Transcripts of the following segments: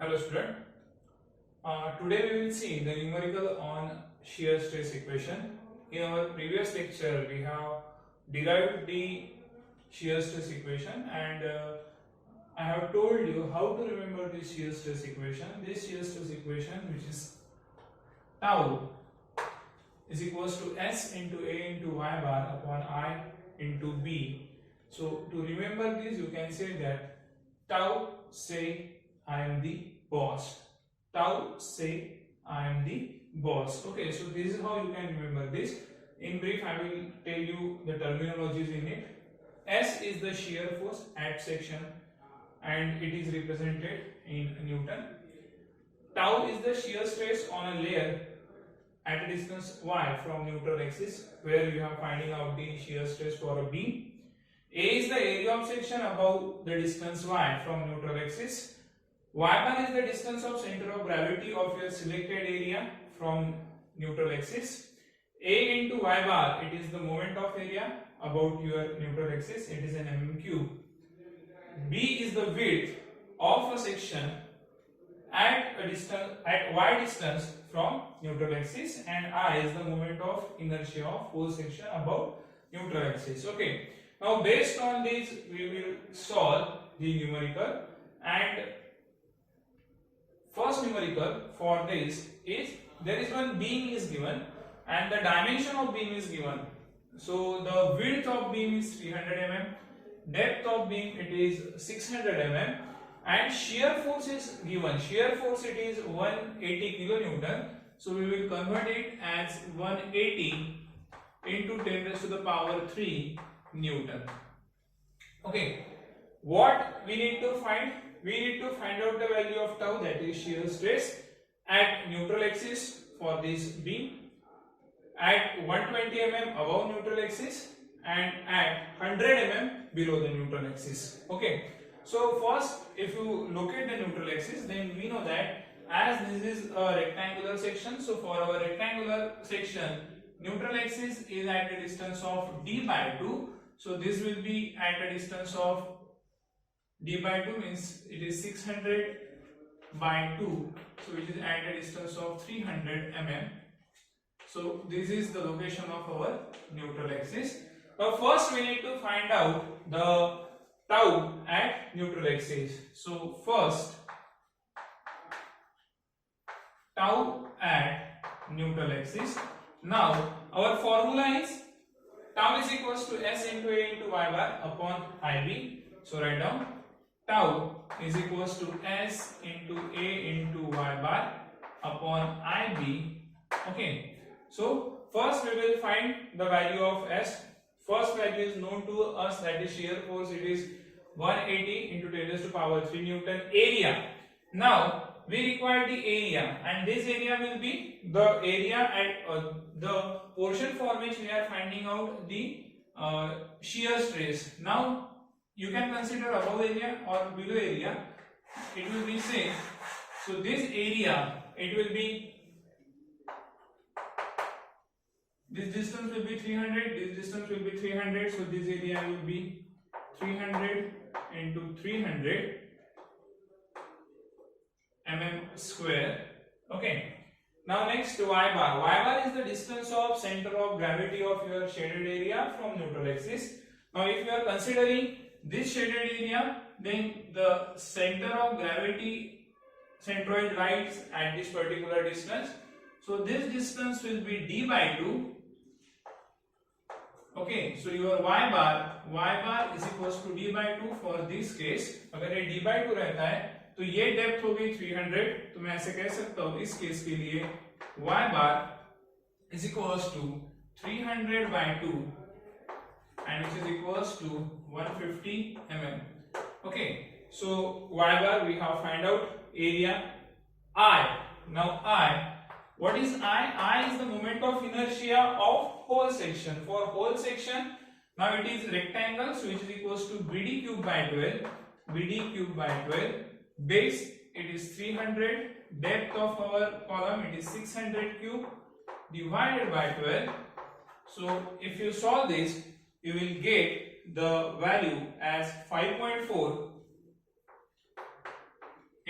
Hello student. Today we will see the numerical on shear stress equation. In our previous lecture we have derived the shear stress equation and I have told you how to remember this shear stress equation. This shear stress equation, which is tau is equals to S into A into Y bar upon I into B. So to remember this you can say that tau say I am the boss. Tau say I am the boss. Okay, so this is how you can remember this. In brief, I will tell you the terminologies in it. S is the shear force at section and it is represented in Newton. Tau is the shear stress on a layer at a distance y from neutral axis where you are finding out the shear stress for a beam. A is the area of section above the distance y from neutral axis. Y bar is the distance of center of gravity of your selected area from neutral axis. A into y bar, it is the moment of area about your neutral axis, it is an mm cube. B is the width of a section at a distance at y distance from neutral axis, and I is the moment of inertia of whole section about neutral axis. Okay, now based on this we will solve the numerical, and first numerical for this is there is one beam is given and the dimension of beam is given. So the width of beam is 300 mm, depth of beam it is 600 mm, and shear force is given. Shear force it is 180 kilonewton. So we will convert it as 180 into 10 raised to the power 3 Newton. Okay, what we need to find? We need to find out the value of tau, that is shear stress at neutral axis for this beam, at 120 mm above neutral axis and at 100 mm below the neutral axis. Okay, so first if you locate the neutral axis, then we know that as this is a rectangular section, so for our rectangular section neutral axis is at a distance of d by 2, so this will be at a distance of d by 2 means it is 600 by 2, so it is at a distance of 300 mm. So this is the location of our neutral axis. Now first we need to find out the tau at neutral axis. So first tau at neutral axis. Now our formula is tau is equals to S into A into Y bar upon IB. So write down tau is equals to S into A into Y bar upon IB. Okay, so first we will find the value of S. First value is known to us, that is shear force, it is 180 into 10 raised to power 3 Newton. Area, now we require the area, and this area will be the area at the portion for which we are finding out the shear stress. Now you can consider above area or below area, it will be same. So this area, it will be, this distance will be 300, this distance will be 300, so this area will be 300 into 300 mm square. Okay, now next y bar. Y bar is the distance of center of gravity of your shaded area from neutral axis. Now if you are considering this shaded area, then the center of gravity centroid lies at this particular distance, so this distance will be d by 2. Okay, so your y bar is equals to d by 2 for this case. अगर ये d by 2 रहता है तो ये depth होगी 300, तो मैं ऐसे कह सकता हूँ इस केस के लिए y bar is equals to 300 by 2 and which is equals to 150 mm. Okay, so y bar we have find out area. I, now I, what is I? I is the moment of inertia of whole section. For whole section, now it is rectangle, so which is equals to BD cube by 12. BD cube by 12. Base it is 300. Depth of our column it is 600 cube divided by 12. So if you solve this, you will get the value as 5.4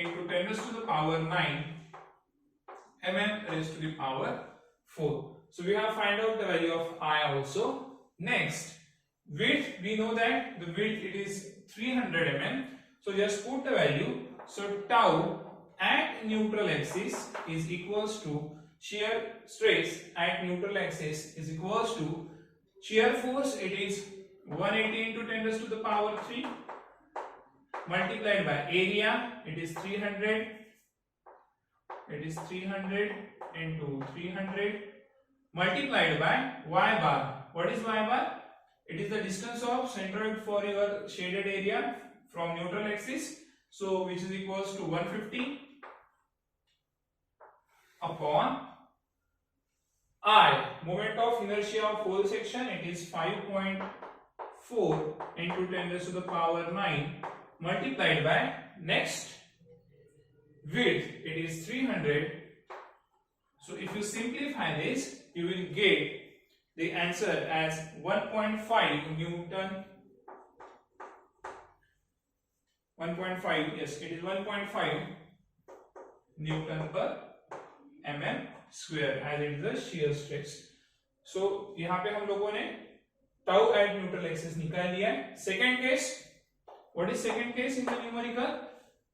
into 10 raised to the power 9 mm raised to the power 4. So we have find out the value of I also. Next, width, we know that the width it is 300 mm. So just put the value. So tau at neutral axis is equals to shear stress at neutral axis is equals to shear force, it is 180 into 10 raised to the power 3 multiplied by area, it is 300, it is 300 into 300 multiplied by y bar. What is y bar? It is the distance of centroid for your shaded area from neutral axis, so which is equals to 150 upon I, moment of inertia of whole section, it is 5.4 into 10 raised to the power 9 multiplied by next width, it is 300. So if you simplify this, you will get the answer as 1.5 Newton. 1.5, yes, it is 1.5 Newton per mm square as it is the shear stress. So यहाँ पे हम लोगों ने tau at neutral axis निकाल लिया है. Second case, what is second case in the numerical?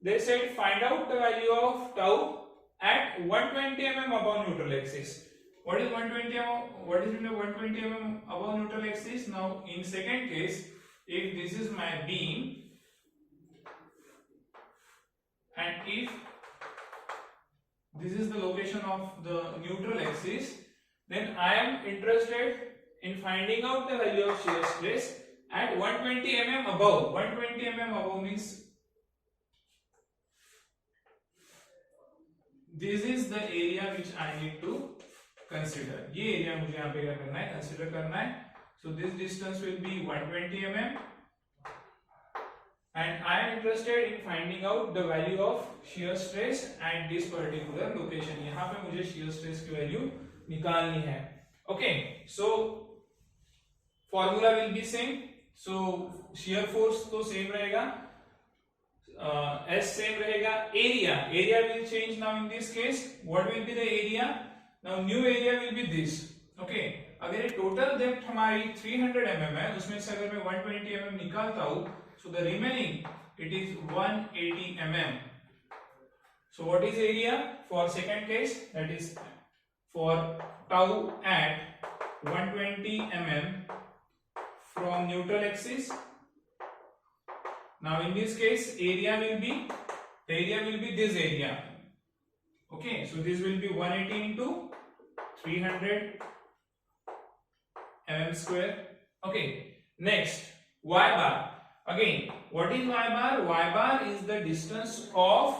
They said find out the value of tau at 120 mm above neutral axis. What is 120 mm? What is 120 mm above neutral axis? Now in second case, if this is my beam and if this is the location of the neutral axis, then I am interested in finding out the value of shear stress at 120 mm above. 120 mm above means this is the area which I need to consider. ये area मुझे यहाँ पे क्या करना है, consider करना है. So this distance will be 120 mm. And I am interested in finding out the value of shear stress at this particular location. यहाँ पे मुझे shear stress की value निकालनी है. Okay, so formula will be same. So shear force तो same रहेगा, S same रहेगा. Area will change now in this case. What will be the area? Now new area will be this. Okay, अगर ये total depth हमारी 300 mm है, उसमें से अगर मैं 120 mm निकालता हूँ, so the remaining it is 180 mm. So what is area for second case? That is for tau at 120 mm from neutral axis. Now in this case area will be this area. Okay, so this will be 180 into 300 mm square. Okay, next y bar. Again, what is y bar? Y bar is the distance of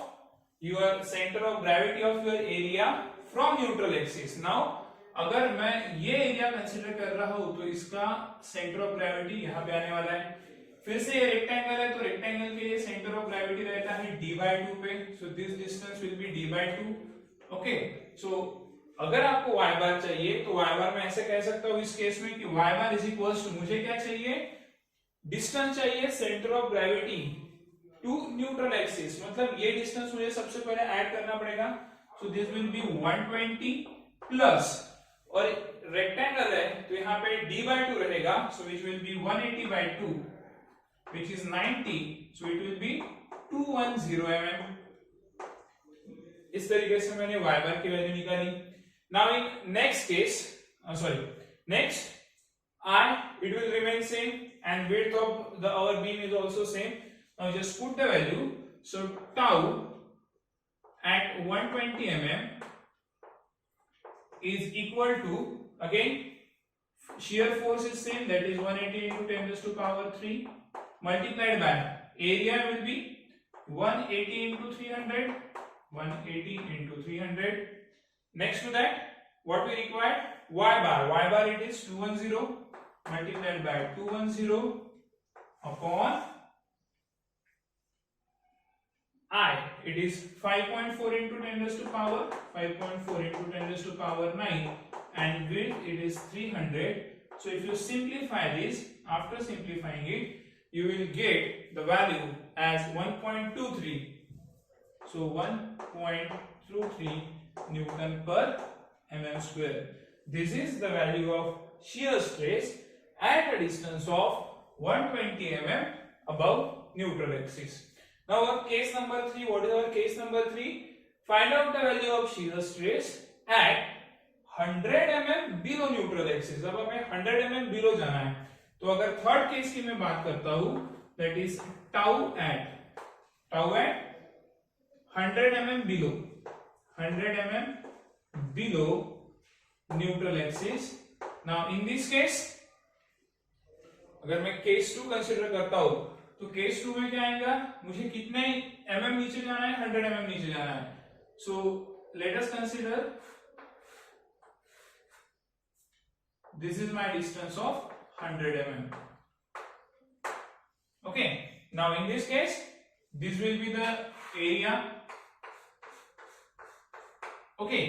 your center of gravity of your area from neutral axis. Now, अगर मैं ये area consider कर रहा हूं तो इसका centre of gravity यहाँ पे आने वाला है. फिर से ये रेक्टेंगल है तो रेक्टेंगल के लिए सेंटर ऑफ ग्रेविटी रहता है d/2 पे. So this distance will be d/2. Okay, so अगर आपको y बार चाहिए तो y बार मैं ऐसे कह सकता हूँ इस केस में कि y bar is equals to, मुझे क्या चाहिए, डिस्टेंस चाहिए centre of gravity to neutral axis. मतलब ये डिस्टेंस मुझे सबसे पहले ऐड करना पड़ेगा. So this will be 120 plus, और रेक्टेंगल है तो यहाँ पे d/2 रहेगा. So which will be 180/2 which is 90. So it will be 210 mm. इस तरीके से मैंने y बार की वैल्यू निकाली. Now in next case, next it will remain same and width of our beam is also same. Now just put the value. So tau at 120 mm is equal to, again shear force is same, that is 180 into 10 raised to power 3 multiplied by area will be 180 into 300. 180 into 300. Next to that, what we require? Y bar. Y bar it is 210 multiplied by 210 upon I. It is 5.4 into 10 raised to power 5.4 into 10 raised to power 9, and width it is 300. So if you simplify this, after simplifying it, you will get the value as 1.23. So So 1.23 Newton per mm square. This is the value of shear stress at a distance of 120 mm above neutral axis. Now our case number 3, what is our case number 3? Find out the value of shear stress at 100 mm below neutral axis. अब हमें 100 mm below जाना है, तो अगर third case की मैं बात करता हूं, that is tau at 100 mm below, 100 mm below neutral axis. Now in this case, अगर मैं केस 2 कंसीडर करता हूं, तो केस 2 में क्या आएगा, मुझे कितने mm नीचे जाना है, 100 mm नीचे जाना है. So let us consider this is my distance of 100 mm. Okay, now in this case this will be the area. Okay,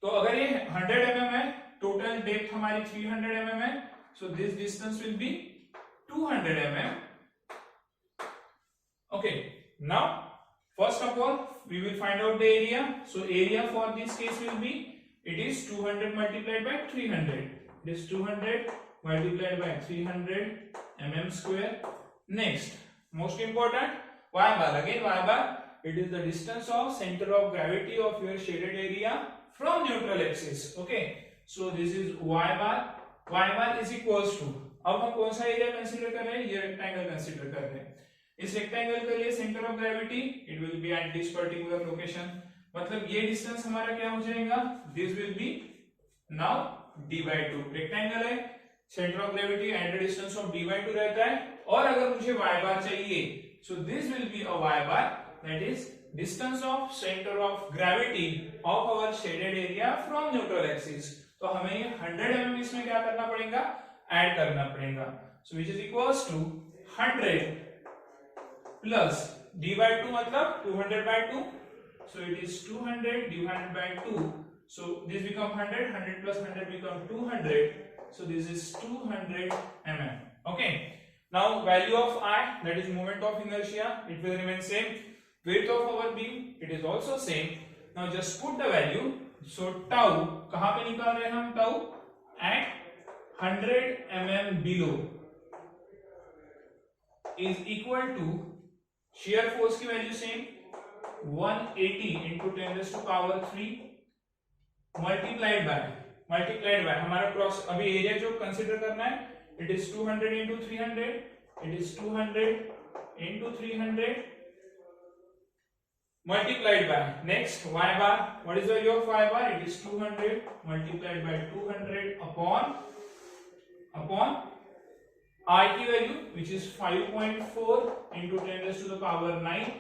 तो अगर ये 100 mm है, टोटल डेप्थ हमारी 300 mm है, so this distance will be 200 mm. Okay, now first of all we will find out the area. So area for this case will be, it is 200 multiplied by 300. It is 200 multiplied by 300 mm square. Next, most important, y bar. Again y bar, it is the distance of center of gravity of your shaded area from neutral axis. Okay, so this is y bar. Y bar is equals to, अब हम कौन सा area consider कर रहे हैं, ये rectangle consider कर रहे हैं. इस रेक्टेंगल के लिए centre of gravity it will be at this particular location. मतलब ये डिस्टेंस हमारा क्या हो जाएगा, this will be now d by 2. Rectangle है, centre of gravity at the distance of d by 2 रहता है. और अगर मुझे y बार चाहिए, so this will be a y बार, that is distance of centre of gravity of our shaded area from neutral axis. तो हमें ये 100 mm इसमें क्या करना पड़ेगा, ऐड करना पड़ेगा. So which is equals to 100 plus d by 2 मतलब 200 by 2. So it is 200 divided by 2. So this become 100, 100 plus 100 become 200. So this is 200 mm. Okay. Now value of I, that is moment of inertia, it will remain same. Width of our beam, it is also same. Now just put the value. So tau, कहाँ पे निकाल रहे हैं हम tau? At 100 mm below is equal to shear force की value same 180 into 10 raised to power 3 multiplied by हमारा cross, अभी area जो कंसीडर करना है, it is 200 into 300, it is 200 into 300 multiplied by, next y bar, what is the value of y bar, it is 200 multiplied by 200 upon I की value which is 5.4 into 10 raised to the power 9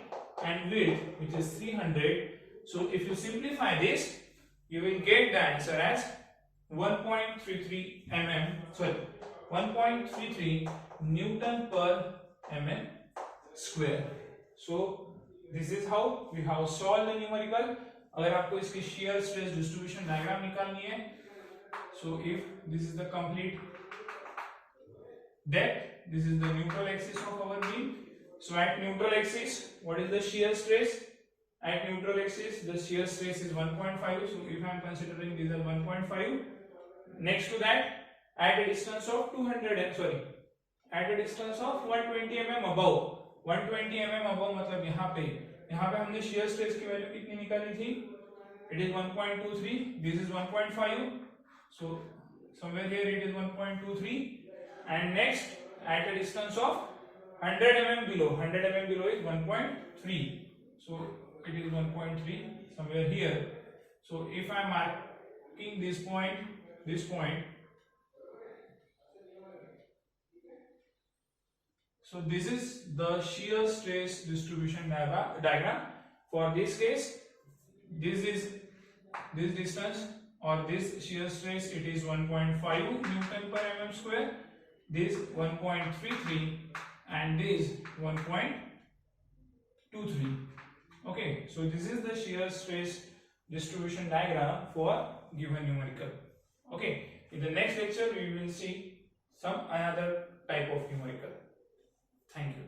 and width which is 300. So if you simplify this, you will get the answer as 1.33 mm, sorry 1.33 Newton per mm square. So this is how we have solved the numerical. अगर आपको इसकी shear stress distribution diagram निकालनी है, so if this is the complete depth, this is the neutral axis of our beam. So at neutral axis, what is the shear stress? At neutral axis, the shear stress is 1.5. So if I am considering this as 1.5, next to that, at a distance of 120 mm above, 120 mm above मतलब यहाँ पे हमने shear stress की value कितनी निकाली थी? It is 1.23. This is 1.5. So somewhere here it is 1.23. And next, at a distance of 100 mm below, 100 mm below is 1.3. So it is 1.3 somewhere here. So if I am marking this point, so this is the shear stress distribution diagram. For this case, this is this distance or this shear stress, it is 1.5 Newton per mm square. This 1.33 and this 1.23. Okay, so this is the shear stress distribution diagram for given numerical. Okay, in the next lecture we will see some another type of numerical. Thank you.